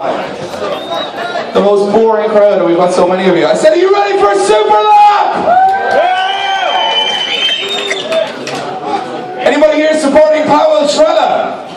The most boring crowd, and we've got so many of you. I said, are you ready for a super lap? Anybody here supporting Powell Trella?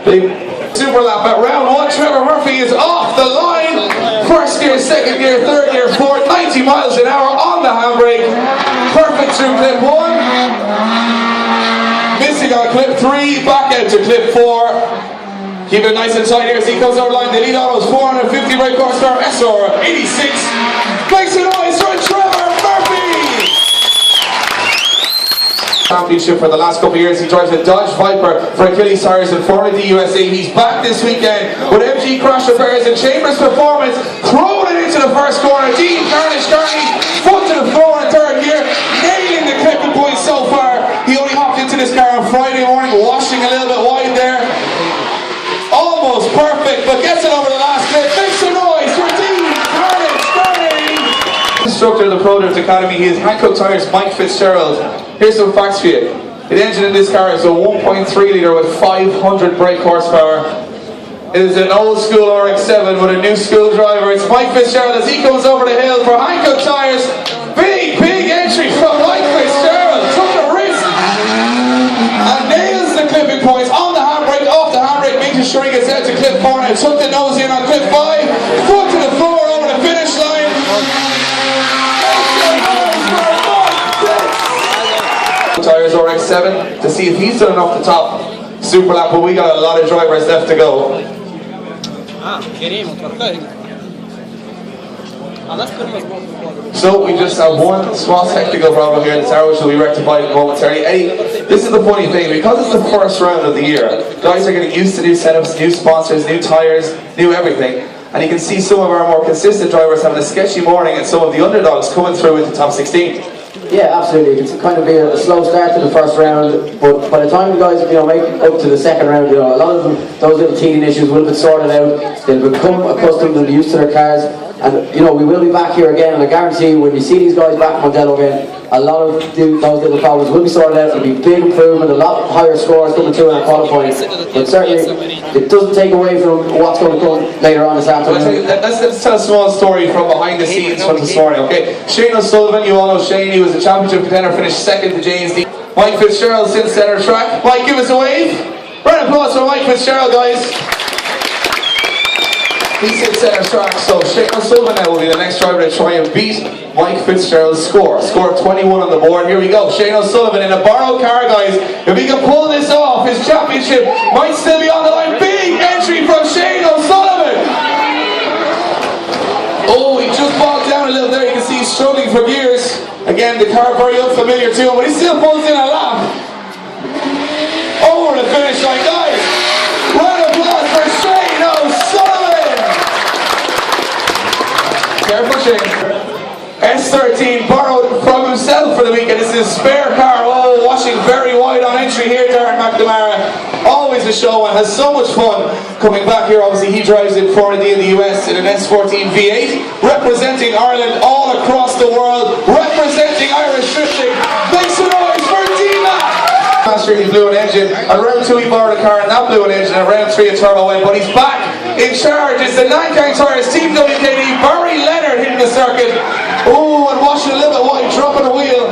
Big super lap at round one. Trevor Murphy is off the line. First gear, second gear, third gear, fourth. 90 miles an hour on the handbrake. Perfect through clip one. Missing on clip 3, back out to clip 4. Keep it nice and tight here as he comes over the line. The lead auto is 450 brake horsepower, SR 86. Makes a noise for Trevor Murphy! Championship for the last couple of years. He drives a Dodge Viper for Achilles Tires in Formula D USA. He's back this weekend with MG Crash Repairs and Chambers Performance, throwing it into the first corner. Dean Carnage foot to the floor in third gear, nailing the clipping point so far. He only hopped into this car on Friday morning, washing a little bit wide there. Almost perfect, but gets it over the last clip. Makes a noise for Dean Carnage. Instructor of the Product Academy, he is Hankook Tires Mike Fitzgerald. Here's some facts for you. The engine in this car is a 1.3 litre with 500 brake horsepower. It is an old school RX-7 with a new school driver. It's Mike Fitzgerald as he comes over the hill for Hankook Tires. Big entry from Mike Fitzgerald. Took the risk and nails the clipping points on the handbrake, off the handbrake, making sure he gets out to clip 4 and took the nose in on clip 5. Foot to the floor over the finish line. Tires RX-7 to see if he's done enough to top super lap, but we got a lot of drivers left to go. So we just have one small technical problem here in the tower, which will be rectified momentarily. Eddie, this is the funny thing, because it's the first round of the year, guys are getting used to new setups, new sponsors, new tires, new everything. And you can see some of our more consistent drivers having a sketchy morning and some of the underdogs coming through into top 16. Yeah, absolutely. It can kind of be a slow start to the first round, but by the time the guys, make it up to the second round, a lot of them, those little teething issues will be sorted out. They'll become accustomed and used to their cars, and we will be back here again. And I guarantee you, when you see these guys back in Modelo again, a lot of those little problems will be sorted out. It'll be big improvement, a lot higher scores coming through in our qualifying. But certainly, it doesn't take away from what's going to come later on this afternoon. Let's tell a small story from behind the scenes from this morning, okay? Shane O'Sullivan, you all know Shane, he was a championship contender, finished second to James D. Mike Fitzgerald sits center track. Mike, give us a wave. Round of applause for Mike Fitzgerald, guys. He sits center track, so Shane O'Sullivan now will be the next driver to try and beat Mike Fitzgerald's score. Score 21 on the board. Here we go. Shane O'Sullivan in a borrowed car, guys. If he can pull this off, his championship might still be on the line. Big entry from Shane O'Sullivan. Oh, he just bogged down a little there. You can see he's struggling for gears. Again, the car very unfamiliar to him, but he still pulls in a lap. Over the finish line, guys. Round of applause for Shane O'Sullivan. Careful, Shane. S13 borrowed from himself for the weekend. This is his spare car. Oh, washing very wide on entry here, Darren McNamara. Always a show and has so much fun coming back here. Obviously, he drives in Formula D in the US in an S14 V8, representing Ireland all across the world, representing Irish drifting. Make some noise for D-Mac! Last year he blew an engine. At round 2 he borrowed a car and that blew an engine. At round 3 a turbo went, but he's back in charge. It's the Nangang Tires Team WKD. Barry Leonard hitting the circuit. Oh, and washing a little bit wide, dropping the wheel.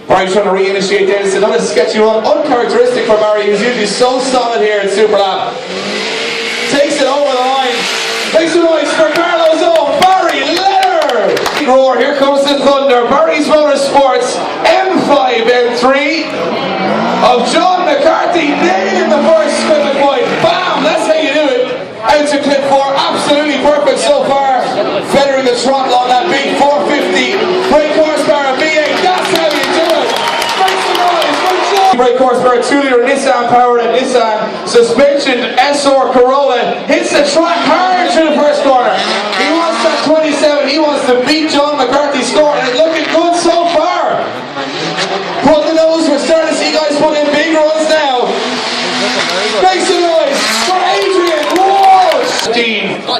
Barry's trying to reinitiate there. It's another sketchy run, uncharacteristic for Barry, who's usually so solid here in Super Lap. Takes it over the line. Makes a noise for Carlo's own Barry Leonard. Roar, here comes the thunder. Barry's Motorsports M5 M3 of John McCarthy, nailing the first clipping point. Bam, that's how you do it. Out to clip 4, absolutely perfect so far. Feathering the throttle on that big 450 brake horsepower V8. That's how you do it. Make some noise for John. Brake horsepower 2-litre Nissan powered and Nissan suspension SR Corolla hits the track hard through the first corner. He wants that 27. He wants to beat John McCarthy's score, and it's looking good so far. Put the nose. We're starting to see guys put in big runs now. Make some noise for Adrian Ward.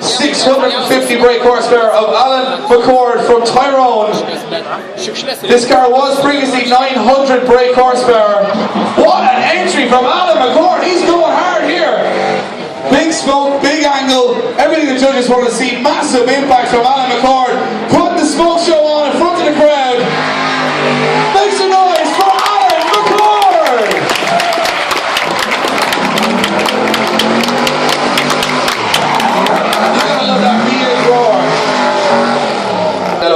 650 brake horsepower of Alan McCord from Tyrone. This car was previously 900 brake horsepower. What an entry from Alan McCord. He's big angle, everything the judges want to see. Massive impact from Alan McCord. Put the smoke show on in front of the crowd. Make some noise for Alan McCord! You gotta love that weird roar.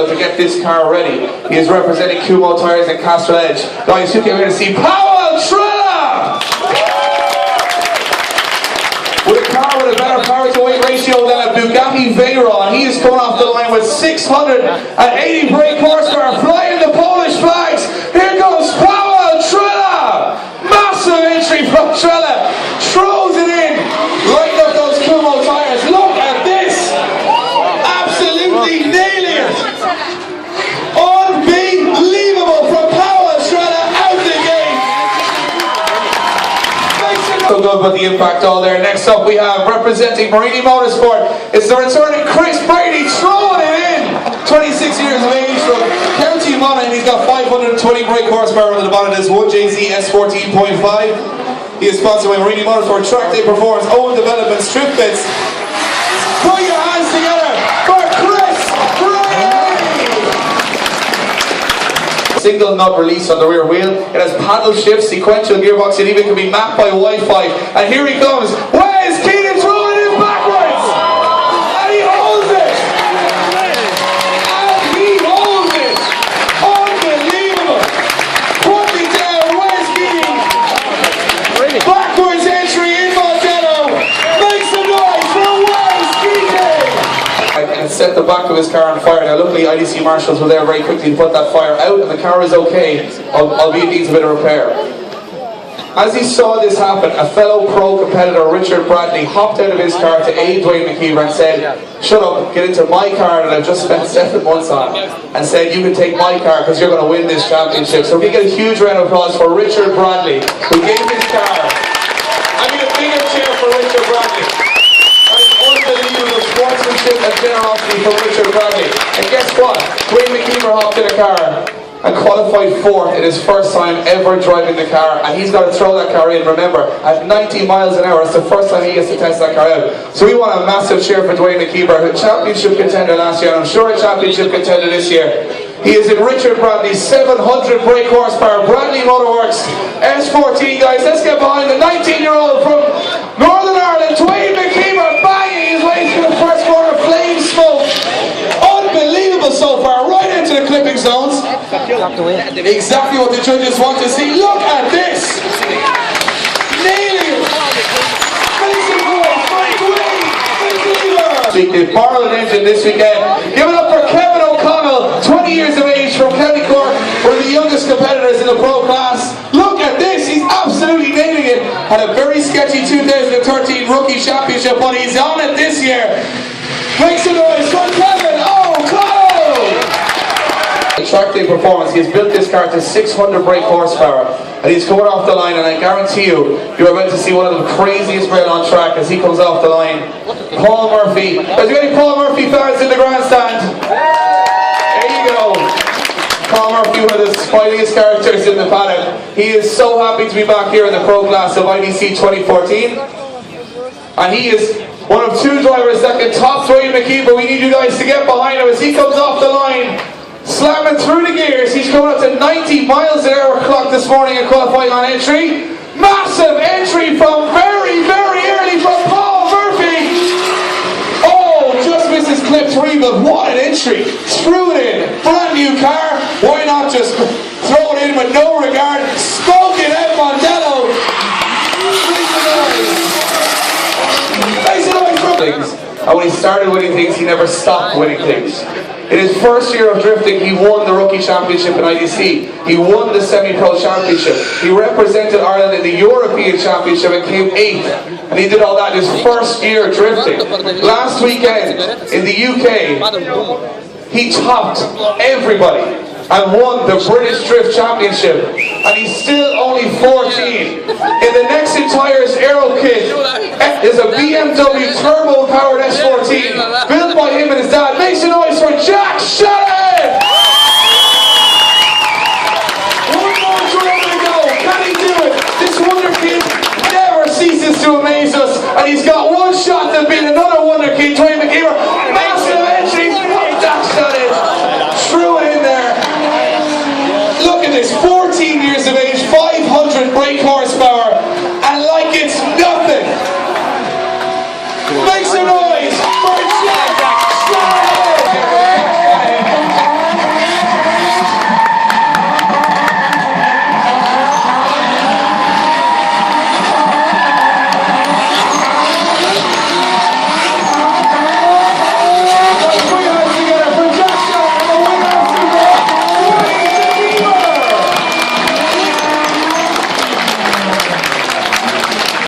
To get this car ready, he is representing Kumo Tires and Castro Edge. Guys, who came here to see Powell Trilla! With a car with a better power to weight ratio than a Bugatti Veyron, he is coming off the line with 680 brake horsepower, flying the Polish flags. Here goes Powell Trilla! Massive entry from Trilla, throws it in, lighting up those Kumo tires. Look at this! Absolutely nailing it! Unbelievable from Powell Trilla out the gate! So good about the impact all there. Next up we have representing Marini Motorsport. It's the returning Chris Brady throwing it in. 26 years of age from County Monaghan. He's got 520 brake horsepower on the bottom of this 1JZ S14.5. He is sponsored by Marini Motorsport, Track Day Performance, Owen Development, Strip Bits. Put your hands together for Chris Brady! Single nut release on the rear wheel. It has paddle shift, sequential gearbox. It even can be mapped by Wi-Fi. And here he comes. Where's Keenan throwing it in backwards? And he holds it! And he holds it! Unbelievable! Put me down. Where's Keenan? Backwards entry in Mondello. Make some noise for Where's Keenan! And set the back of his car on fire. Now luckily IDC marshals were there very quickly to put that fire out, and the car is okay, albeit needs a bit of repair. As he saw this happen, a fellow pro competitor, Richard Bradley, hopped out of his car to aid Duane MCkeever and said, "Shut up, get into my car that I've just spent 7 months on," and said, "You can take my car because you're going to win this championship." So we get a huge round of applause for Richard Bradley, who gave his car. I need a bigger cheer for Richard Bradley. Unbelievable sportsmanship and generosity from Richard Bradley. And guess what? Duane MCkeever hopped in a car and qualified 4th in his first time ever driving the car, and he's got to throw that car in, remember, at 90 miles an hour. It's the first time he gets to test that car out. So we want a massive cheer for Duane MCkeever, a championship contender last year, and I'm sure a championship contender this year. He is in Richard Bradley's 700 brake horsepower Bradley Motorworks S14, guys. Let's get behind the 19-year-old from Northern Ireland, Duane MCkeever, banging his way through the first corner, flame smoke. Unbelievable so far, right into the clipping zones. Exactly what the judges want to see. Look at this! Nailing it! They've borrowed an engine this weekend. Give it up for Kevin O'Connell, 20 years of age from County Cork, one of the youngest competitors in the pro class. Look at this, he's absolutely nailing it. Had a very sketchy 2013 rookie championship, but he's on it this year. Make some noise for Kevin O'Connell! Track Day Performance, he has built this car to 600 brake horsepower, and he's coming off the line, and I guarantee you, you're about to see one of the craziest men on track as he comes off the line. Paul Murphy. Is there any Paul Murphy fans in the grandstand? There you go. Paul Murphy, one of the spiliest characters in the paddock. He is so happy to be back here in the pro class of IDC 2014, and he is one of 2 drivers that can top Duane MCkeever. We need you guys to get behind him as he comes off the line, slamming through the gears. He's coming up to 90 miles an hour clock this morning and qualifying on entry. Massive entry from very, very early from Paul Murphy. Oh, just misses clip 3, but what an entry. Threw it in. Brand new car. Why not just throw it in with no regard? Spoke it out, Mondello. And when he started winning things, he never stopped winning things. In his first year of drifting, he won the rookie championship in IDC. He won the semi-pro championship. He represented Ireland in the European championship and came 8th. And he did all that in his first year drifting. Last weekend in the UK, he topped everybody and won the British Drift Championship, and he's still only 14. In the Nexen Tires Aero Kit is a BMW turbo-powered S14 built by him and his dad. Make some noise for Jack Shanahan! One more drive to go. Can he do it? This wonder kid never ceases to amaze us. And he's got one shot to beat another wonder kid, Duane MCkeever. Massive entry, that shot in. Threw it in there. Look at this, 14 years of age, 500 break